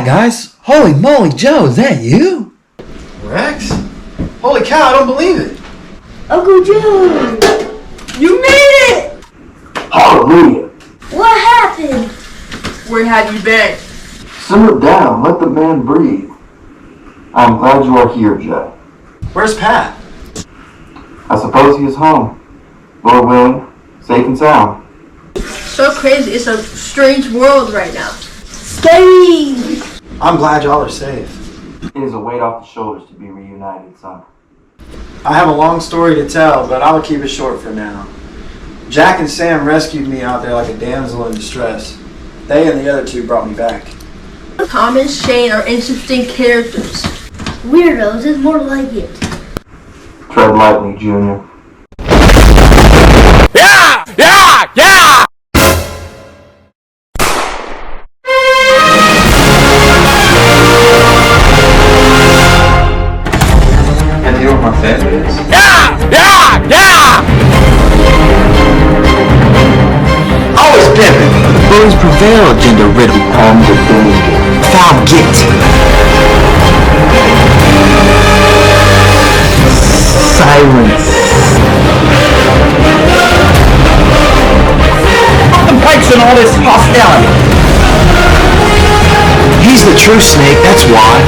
that, guys? Holy moly, Joe, is that you? Rex? Holy cow, I don't believe it. Uncle Joe! You made it! Hallelujah. What happened? Where have you been? Simmer down. Let the man breathe. I'm glad you are here, Joe. Where's Pat? I suppose he is home. Lord willing, safe and sound. So crazy. It's a strange world right now. Scary! I'm glad y'all are safe. It is a weight off the shoulders to be reunited, son. I have a long story to tell, but I'll keep it short for now. Jack and Sam rescued me out there like a damsel in distress. They and the other two brought me back. Tom and Shane are interesting characters. Weirdos is more like it. Tread lightly, Junior. Yeah! Yeah! Yeah! And you know what my family is? Yeah! Yeah! Yeah! Always pimping. The bullies prevail, agenda riddle. Comes with danger. Foul get. Silence. The breaks in all this hostility. He's the true snake, that's why.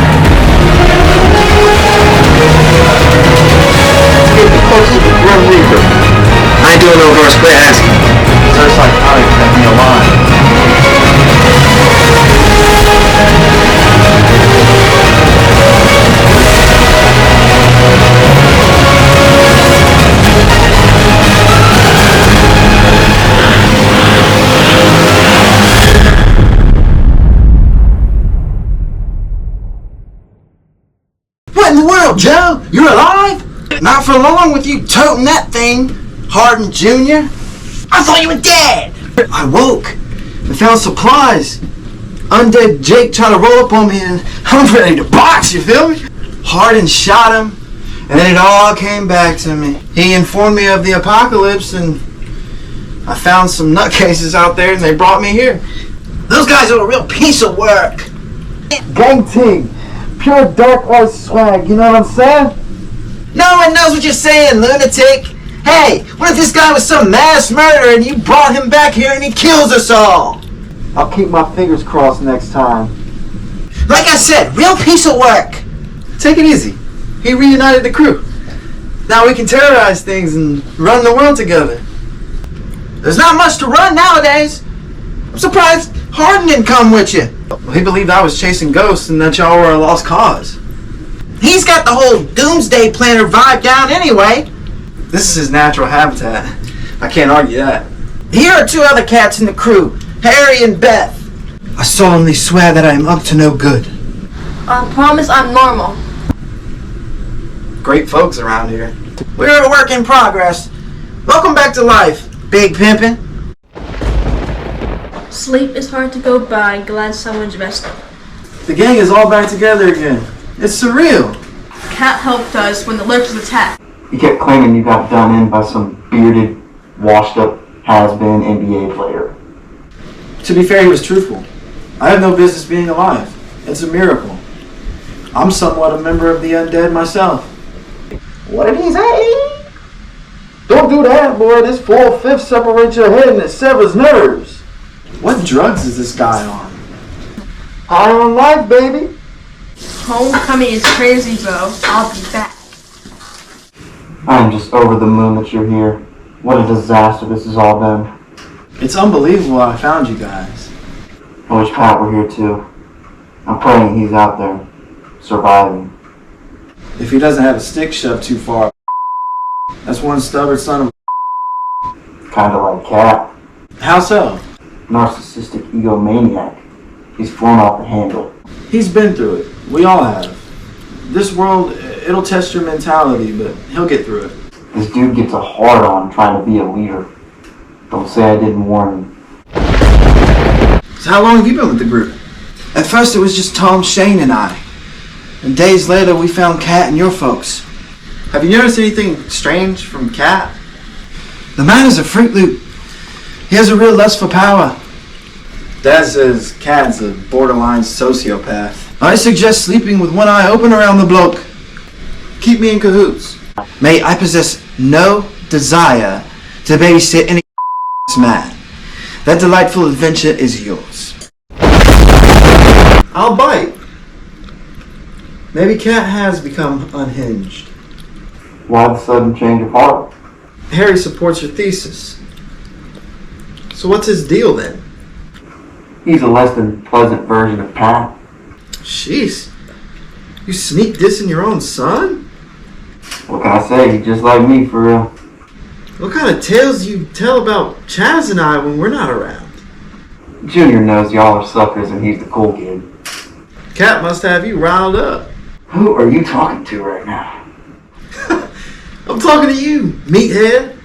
Get closer to the Grim Reaper. I ain't doing no verse, quit asking. Search like Alex kept me alive. What in the world, Joe? You're alive? Not for long with you toting that thing, Hardin Jr. I thought you were dead. I woke and found supplies. Undead Jake tried to roll up on me and I'm ready to box, you feel me? Hardin shot him and then it all came back to me. He informed me of the apocalypse and I found some nutcases out there and they brought me here. Those guys are a real piece of work. Gang team. Pure dark arts swag, you know what I'm saying? No one knows what you're saying, lunatic. Hey, what if this guy was some mass murderer and you brought him back here and he kills us all? I'll keep my fingers crossed next time. Like I said, real piece of work. Take it easy. He reunited the crew. Now we can terrorize things and run the world together. There's not much to run nowadays. I'm surprised Hardin didn't come with you. He believed I was chasing ghosts and that y'all were a lost cause. He's got the whole doomsday planner vibe down anyway. This is his natural habitat. I can't argue that. Here are two other cats in the crew, Harry and Beth. I solemnly swear that I am up to no good. I promise I'm normal. Great folks around here. We're a work in progress. Welcome back to life, Big Pimpin'. Sleep is hard to go by. Glad someone's resting. The gang is all back together again. It's surreal. Cat helped us when the lurkers attacked. You kept claiming you got done in by some bearded, washed-up, has-been NBA player. To be fair, he was truthful. I have no business being alive. It's a miracle. I'm somewhat a member of the Undead myself. What did he say? Don't do that, boy. This 4/5 separates your head and it severs nerves. What drugs is this guy on? High on life, baby. Homecoming is crazy, bro. I'll be back. I'm just over the moon that you're here. What a disaster this has all been. It's unbelievable I found you guys. I wish Pat were here too. I'm praying he's out there, surviving. If he doesn't have a stick shoved too far, that's one stubborn son of Kinda like Cat. How so? Narcissistic egomaniac. He's flown off the handle. He's been through it. We all have. This world, it'll test your mentality, but he'll get through it. This dude gets a hard on trying to be a leader. Don't say I didn't warn him. So how long have you been with the group? At first it was just Tom, Shane, and I. And days later we found Kat and your folks. Have you noticed anything strange from Cat? The man is a Fruit Loop. He has a real lust for power. Dad says Cat's a borderline sociopath. I suggest sleeping with one eye open around the block. Keep me in cahoots. Mate, I possess no desire to babysit any man. That delightful adventure is yours. I'll bite. Maybe Cat has become unhinged. Why the sudden change of heart? Harry supports your thesis. So what's his deal then? He's a less than pleasant version of Pat. Jeez. You sneak dissing your own son? What can I say? He's just like me, for real. What kind of tales do you tell about Chaz and I when we're not around? Junior knows y'all are suckers and he's the cool kid. Cat must have you riled up. Who are you talking to right now? I'm talking to you, meathead.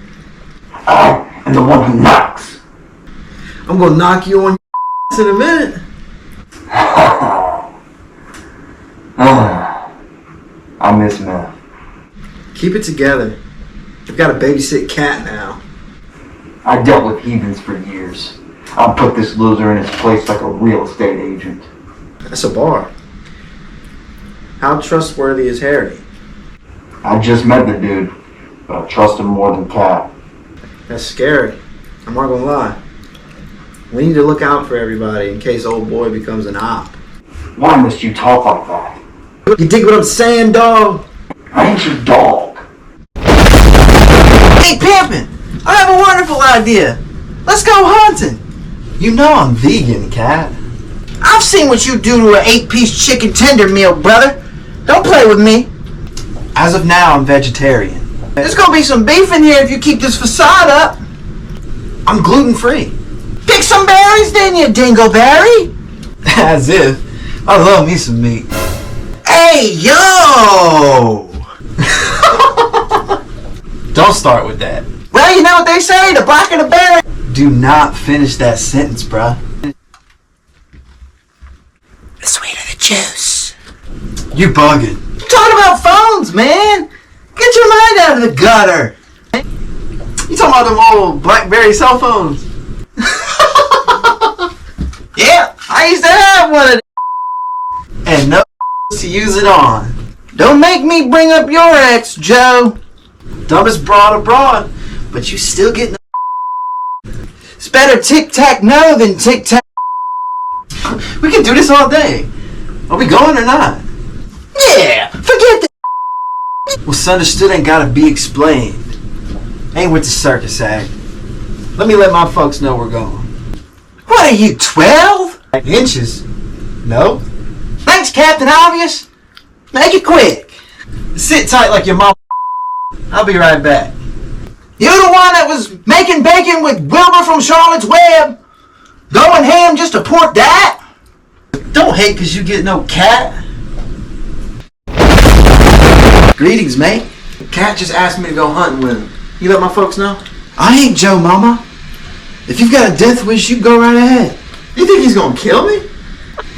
I am the one who knocks. I'm gonna knock you on your in a minute. I miss meth. Keep it together. I've got to babysit Cat now. I dealt with heathens for years. I'll put this loser in his place like a real estate agent. That's a bar. How trustworthy is Harry? I just met the dude, but I trust him more than Cat. That's scary. I'm not gonna lie. We need to look out for everybody in case old boy becomes an op. Why must you talk like that? You dig what I'm saying, dog? I ain't your dog. Hey, Pimpin', I have a wonderful idea. Let's go hunting. You know I'm vegan, Cat. I've seen what you do to an 8-piece chicken tender meal, brother. Don't play with me. As of now, I'm vegetarian. There's gonna be some beef in here if you keep this facade up. I'm gluten-free. Pick some berries then, you dingleberry. As if. I love me some meat. Hey, yo! Don't start with that. Well, you know what they say, the blacker the berry. Do not finish that sentence, bruh. The sweeter the juice. You bugging. I'm talking about phones, man. Get your mind out of the gutter. You talking about them old BlackBerry cell phones? Yeah, I used to have one of them. And no to use it on. Don't make me bring up your ex, Joe. Dumbest broad abroad, but you still getting. It's better tic-tac-no than tic-tac. We can do this all day. Are we going or not? Yeah, forget that. What's understood ain't gotta be explained. Ain't with the circus act. Let me let my folks know we're going. What are you, 12? Inches? No. Thanks, Captain Obvious. Make it quick. Sit tight like your mom. I'll be right back. You the one that was making bacon with Wilbur from Charlotte's Web? Going ham just to port that? Don't hate because you get no cat. Greetings, mate. Cat just asked me to go hunting with him. You let my folks know? I ain't Joe Mama. If you've got a death wish, you go right ahead. You think he's gonna kill me?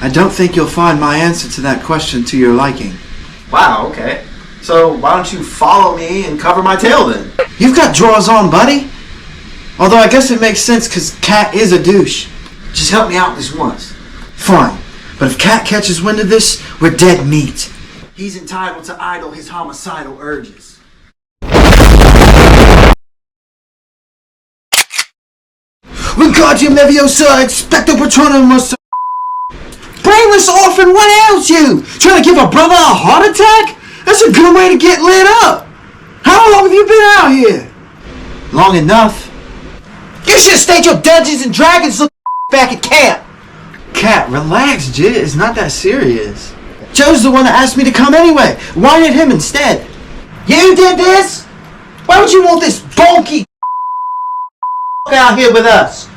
I don't think you'll find my answer to that question to your liking. Wow, okay. So why don't you follow me and cover my tail then? You've got drawers on, buddy. Although I guess it makes sense because Cat is a douche. Just help me out this once. Fine. But if Cat catches wind of this, we're dead meat. He's entitled to idle his homicidal urges. Wingardium Leviosa, expecto patronum. Brainless orphan, what else you? Trying to give a brother a heart attack? That's a good way to get lit up. How long have you been out here? Long enough. You should have stayed your Dungeons and Dragons back at camp. Cat, relax, Jit. It's not that serious. Joe's the one that asked me to come anyway. Why did him instead? You did this? Why would you want this bulky out here with us?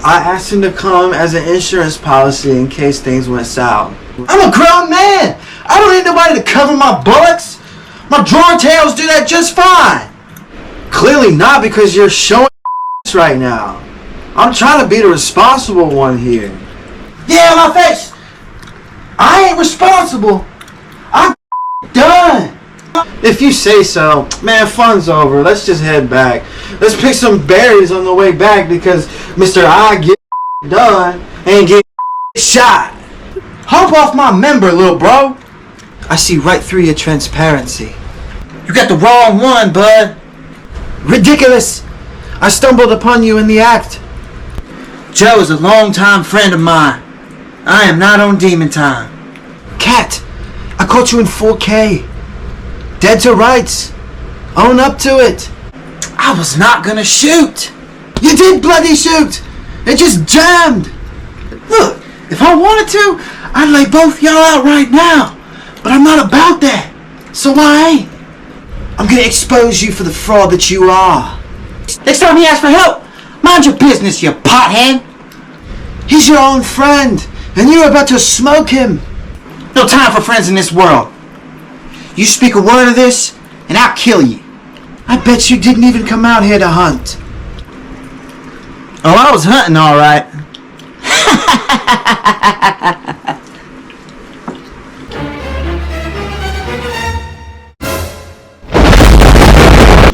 I asked him to come as an insurance policy in case things went south. I'm a grown man. I don't need nobody to cover my bullocks. My drawer tails do that just fine. Clearly not, because you're showing right now. I'm trying to be the responsible one here. Yeah, my face. I ain't responsible. I'm done. If you say so. Man, fun's over. Let's just head back. Let's pick some berries on the way back because Mr. I get done and get shot. Hop off my member, little bro. I see right through your transparency. You got the wrong one, bud. Ridiculous. I stumbled upon you in the act. Joe is a longtime friend of mine. I am not on demon time. Cat, I caught you in 4K. Dead to rights. Own up to it. I was not gonna shoot. You did bloody shoot. It just jammed. Look, if I wanted to, I'd lay both y'all out right now. But I'm not about that. So I ain't. I'm gonna expose you for the fraud that you are. Next time he asks for help, mind your business, you pothead. He's your own friend, and you're about to smoke him. No time for friends in this world. You speak a word of this, and I'll kill you. I bet you didn't even come out here to hunt. Oh, I was hunting, all right.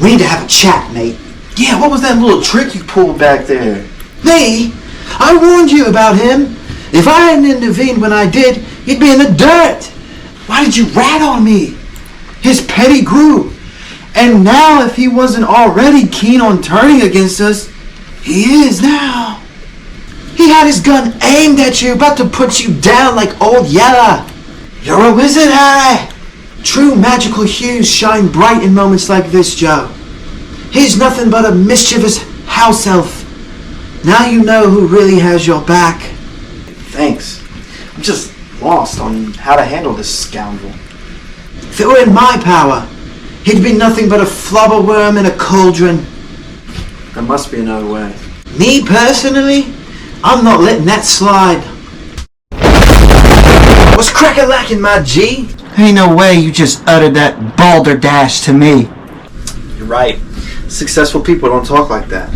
We need to have a chat, mate. Yeah, what was that little trick you pulled back there? Me? I warned you about him. If I hadn't intervened when I did, you'd be in the dirt. Why did you rat on me? His petty grew. And now if he wasn't already keen on turning against us, he is now. He had his gun aimed at you, about to put you down like old Yella. You're a wizard, Harry. True magical hues shine bright in moments like this, Joe. He's nothing but a mischievous house elf. Now you know who really has your back. Thanks. I'm just lost on how to handle this scoundrel. If it were in my power, he'd be nothing but a flubber worm in a cauldron. There must be another way. Me personally, I'm not letting that slide. What's crack-a-lackin', my G? Ain't no way you just uttered that balderdash to me. You're right. Successful people don't talk like that.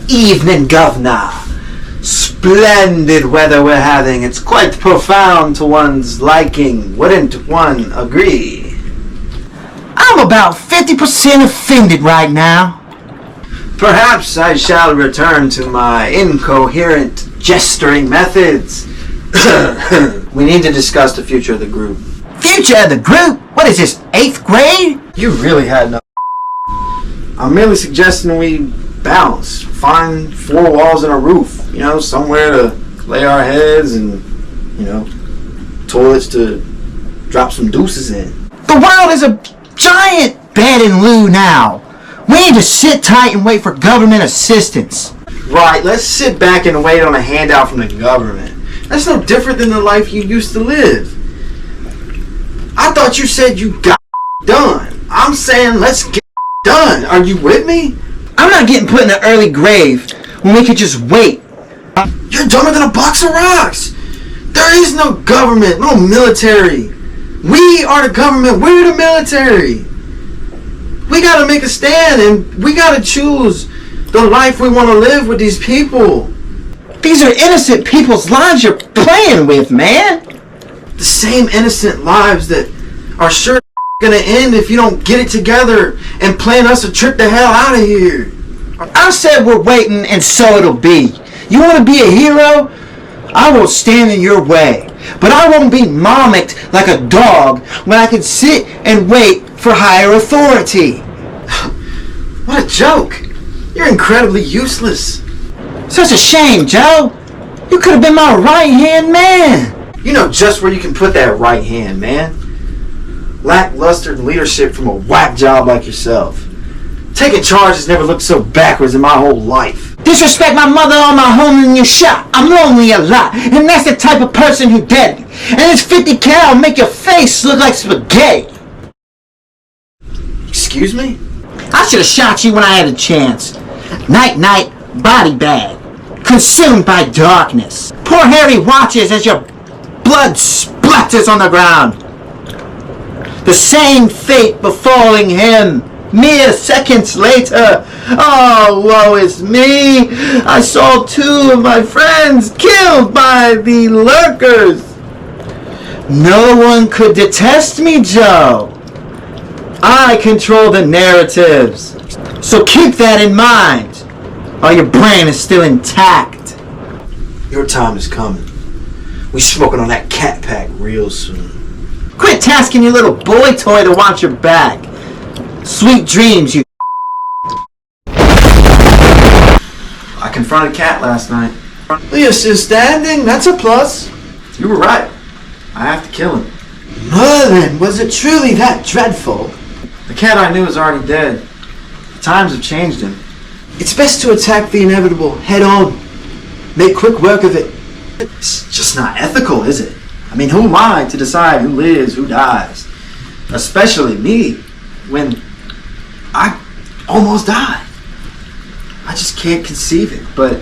Evening, governor. Splendid weather we're having. It's quite profound to one's liking. Wouldn't one agree? I'm about 50% offended right now. Perhaps I shall return to my incoherent gesturing methods. We need to discuss the future of the group. Future of the group? What is this, 8th grade? You really had no... I'm merely suggesting we bounce. Find 4 walls and a roof. You know, somewhere to lay our heads and, you know, toilets to drop some deuces in. The world is a giant bed and loo now. We need to sit tight and wait for government assistance. Right, let's sit back and wait on a handout from the government. That's no different than the life you used to live. I thought you said you got done. I'm saying let's get done. Are you with me? I'm not getting put in an early grave when we could just wait. You're dumber than a box of rocks. There is no government, no military. We are the government. We're the military. We gotta make a stand and we gotta choose the life we want to live with these people. These are innocent people's lives you're playing with, man. The same innocent lives that are sure gonna end if you don't get it together and plan us a trip the hell out of here. I said we're waiting and so it'll be. You want to be a hero? I won't stand in your way. But I won't be mimicked like a dog when I can sit and wait for higher authority. What a joke. You're incredibly useless. Such a shame, Joe. You could have been my right-hand man. You know just where you can put that right hand, man. Lackluster leadership from a whack job like yourself. Taking charge has never looked so backwards in my whole life. Disrespect my mother or my home in your shop. I'm lonely a lot, and that's the type of person who dead me. And this 50 cal make your face look like spaghetti. Excuse me? I should have shot you when I had a chance. Night, body bag. Consumed by darkness. Poor Harry watches as your blood splatters on the ground. The same fate befalling him mere seconds later. Oh, woe is me. I saw 2 of my friends killed by the lurkers. No one could detest me, Joe. I control the narratives. So keep that in mind. Oh, your brain is still intact. Your time is coming. We smoking on that cat pack real soon. Quit tasking your little boy toy to watch your back. Sweet dreams, you. I confronted Cat last night. Well, you're still standing. That's a plus. You were right. I have to kill him. Merlin, was it truly that dreadful? The cat I knew is already dead. The times have changed him. It's best to attack the inevitable head on. Make quick work of it. It's just not ethical, is it? I mean, who am I to decide who lives, who dies? Especially me, when I almost died. I just can't conceive it, but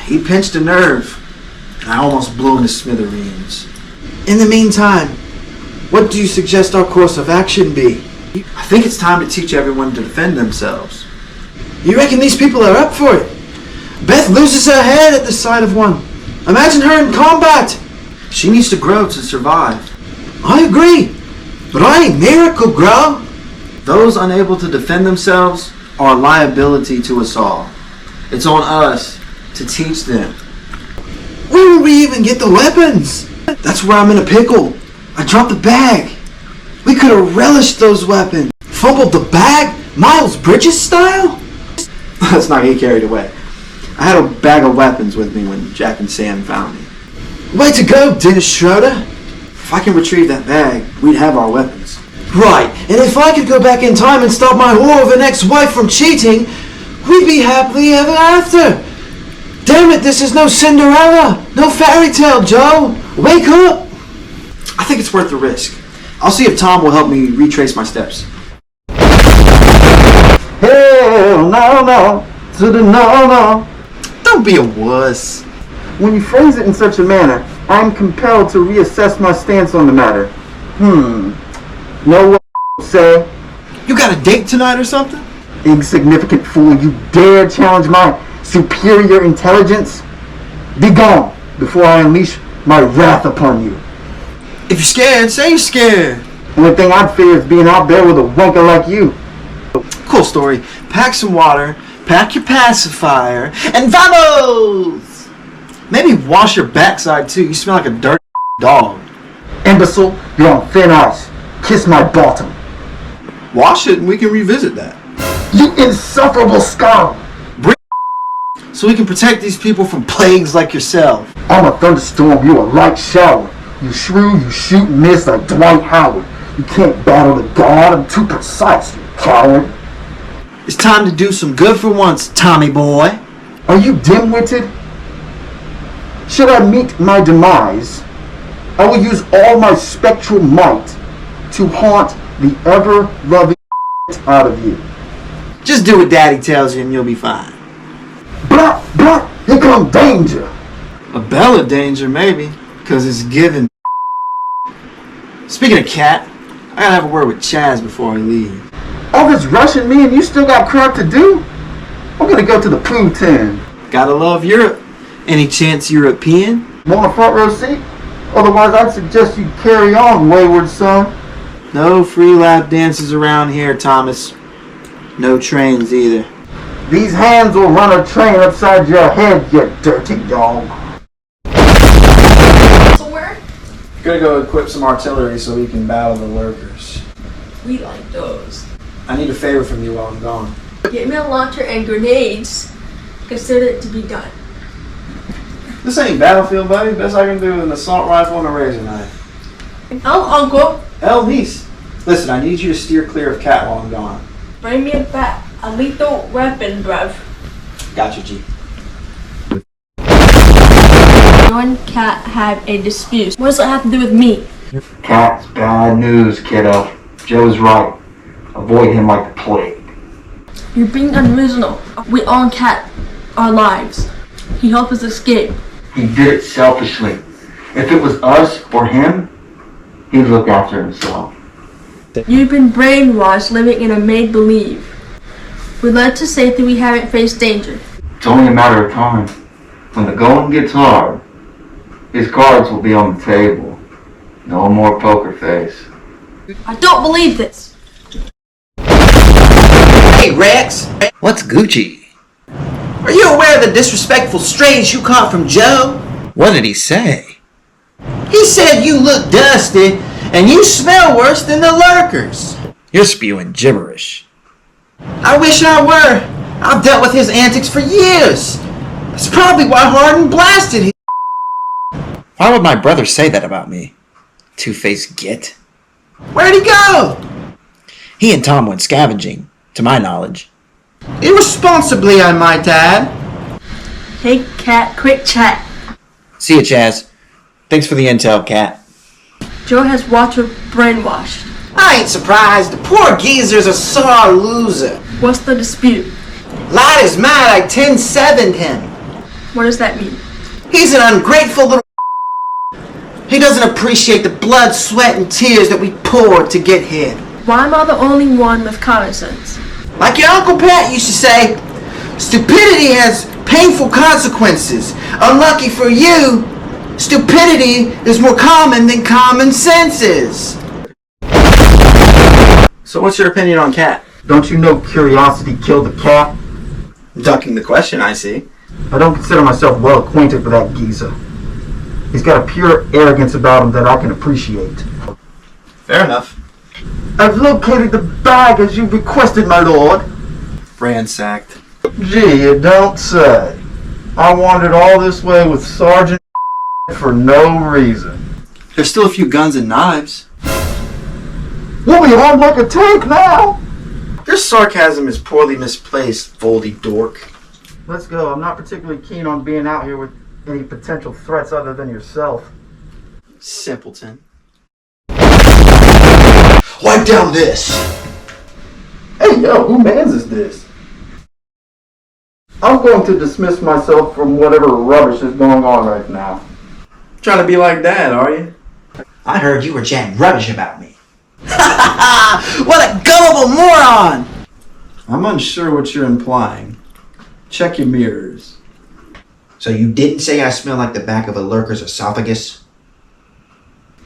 he pinched a nerve, and I almost blew him to smithereens. In the meantime, what do you suggest our course of action be? I think it's time to teach everyone to defend themselves. You reckon these people are up for it? Beth loses her head at the sight of one. Imagine her in combat. She needs to grow to survive. I agree, but I ain't Miracle Grow. Those unable to defend themselves are a liability to us all. It's on us to teach them. Where will we even get the weapons? That's where I'm in a pickle. I dropped the bag. We could have relished those weapons. Fumbled the bag, Miles Bridges style? Let's not get carried away. I had a bag of weapons with me when Jack and Sam found me. Way to go, Dennis Schroeder. If I can retrieve that bag, we'd have our weapons. Right, and if I could go back in time and stop my whore of an ex-wife from cheating, we'd be happily ever after. Damn it, this is no Cinderella, no fairy tale, Joe. Wake up. I think it's worth the risk. I'll see if Tom will help me retrace my steps. Hell no, to the no. Don't be a wuss. When you phrase it in such a manner, I am compelled to reassess my stance on the matter. Know what say? You got a date tonight or something? Insignificant fool, you dare challenge my superior intelligence? Be gone before I unleash my wrath upon you. If you're scared, say you're scared. Only thing I'd fear is being out there with a wanker like you. Cool story. Pack some water, pack your pacifier, and vamos! Maybe wash your backside too. You smell like a dirty dog. Imbecile, you're on thin ice. Kiss my bottom. Wash it and we can revisit that. You insufferable scum! So we can protect these people from plagues like yourself. I'm a thunderstorm, you a light shower. You shrew, you shoot and miss like Dwight Howard. You can't battle the god, I'm too precise, you coward. It's time to do some good for once, Tommy boy. Are you dim-witted? Should I meet my demise, I will use all my spectral might to haunt the ever-loving out of you. Just do what Daddy tells you and you'll be fine. Blah, blah, here comes danger. A bell of danger, maybe, because it's given. Speaking of Cat, I gotta have a word with Chaz before I leave. All this rushing me and you still got crap to do? I'm gonna go to the poo tin. Gotta love Europe. Any chance European? Want a front row seat? Otherwise I'd suggest you carry on, wayward son. No free lap dances around here, Thomas. No trains either. These hands will run a train upside your head, you dirty dog. Somewhere? Gonna go equip some artillery so we can battle the lurkers. We like those. I need a favor from you while I'm gone. Get me a launcher and grenades. Consider it to be done. This ain't Battlefield, buddy. Best I can do is an assault rifle and a razor knife. Oh, Uncle, Hell, niece. Listen, I need you to steer clear of Cat while I'm gone. bring me a lethal weapon, bruv. Gotcha, G. You and Cat have a dispute. What does that have to do with me? Cat's bad news, kiddo. Joe's right. Avoid him like the plague. You're being unreasonable. We own Cat our lives. He helped us escape. He did it selfishly. If it was us or him, he'd look after himself. You've been brainwashed living in a make-believe. We led to safety, we haven't faced danger. It's only a matter of time. When the going gets hard, his cards will be on the table. No more poker face. I don't believe this. Hey, Rex. What's Gucci? Where Are you aware of the disrespectful strays you caught from Joe? What did he say? He said you look dusty and you smell worse than the lurkers. You're spewing gibberish. I wish I were. I've dealt with his antics for years. That's probably why Hardin blasted him. Why would my brother say that about me? Two-faced git. Where'd he go? He and Tom went scavenging, to my knowledge. Irresponsibly, I might add. Hey, Cat, quick chat. See ya, Chaz. Thanks for the intel, Cat. Joe has Walter brainwashed. I ain't surprised. The poor geezer's a sore loser. What's the dispute? Lad is mad I 10-7'd him. What does that mean? He's an ungrateful little. He doesn't appreciate the blood, sweat, and tears that we poured to get here. Why am I the only one with common sense? Like your Uncle Pat used to say, stupidity has painful consequences. Unlucky for you, stupidity is more common than common sense is. So what's your opinion on Cat? Don't you know curiosity killed the cat? Ducking the question, I see. I don't consider myself well acquainted with that geezer. He's got a pure arrogance about him that I can appreciate. Fair enough. I've located the bag as you requested, my lord. Ransacked. Gee, you don't say. I wandered all this way with Sergeant for no reason. There's still a few guns and knives. We'll be armed like a tank now. Your sarcasm is poorly misplaced, foldy dork. Let's go. I'm not particularly keen on being out here with any potential threats other than yourself. Simpleton. Wipe down this. Hey, yo, who mans is this? I'm going to dismiss myself from whatever rubbish is going on right now. Trying to be like Dad, are you? I heard you were chatting rubbish about me. What a gullible moron! I'm unsure what you're implying. Check your mirrors. So you didn't say I smell like the back of a lurker's esophagus?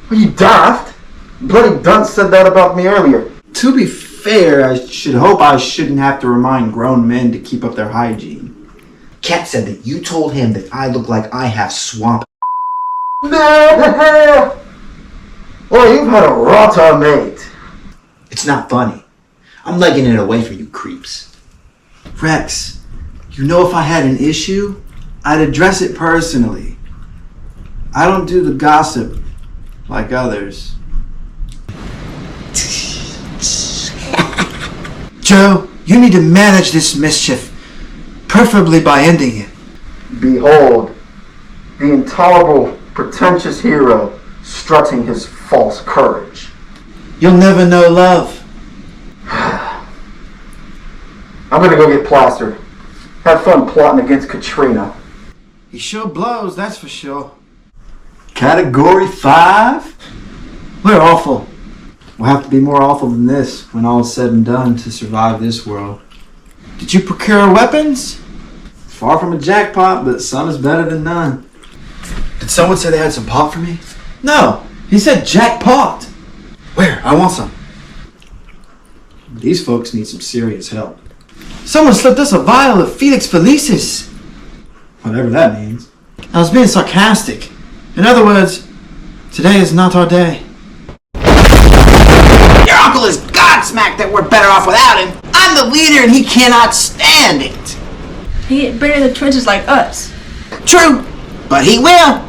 Are you daft? Bloody dunce said that about me earlier. To be fair, I should hope I shouldn't have to remind grown men to keep up their hygiene. Cat said that you told him that I look like I have swamp. Well, you've had a rotter, mate. It's not funny. I'm legging it away from you creeps. Rex, you know if I had an issue, I'd address it personally. I don't do the gossip like others. Joe, you need to manage this mischief, preferably by ending it. Behold, the intolerable, pretentious hero strutting his false courage. You'll never know love. I'm gonna go get plastered. Have fun plotting against Katrina. He sure blows, that's for sure. Category 5? We're awful. We'll have to be more awful than this when all is said and done to survive this world. Did you procure weapons? Far from a jackpot, but some is better than none. Did someone say they had some pot for me? No, he said jackpot. Where? I want some. These folks need some serious help. Someone slipped us a vial of Felix Felicis. Whatever that means. I was being sarcastic. In other words, today is not our day. Your uncle is godsmacked that we're better off without him. I'm the leader and he cannot stand it. He ain't been in the trenches like us. True, but he will.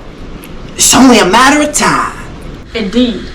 It's only a matter of time. Indeed.